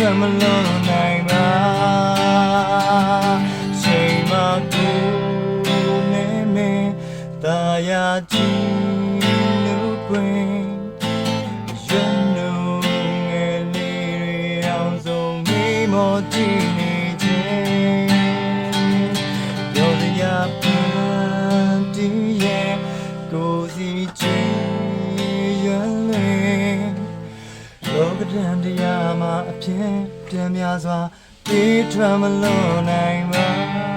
ထွက်မလို့နိုင်ပါချိန်မှာကိုနဲ့မင်းသာယာကြည့်လို့ကွင်ရွံ့နုံငယ်လေးတွေအောင်ဆုံးမိမောကြည့်နေခြင်းရောစရာပန်းတည်းရဲ့ကိုစီချီရွံ့လေလောကဒဏ်တရားမှာအပြင်းပြန်များစွာပြေးထွက်မလို့နိုင်ပါ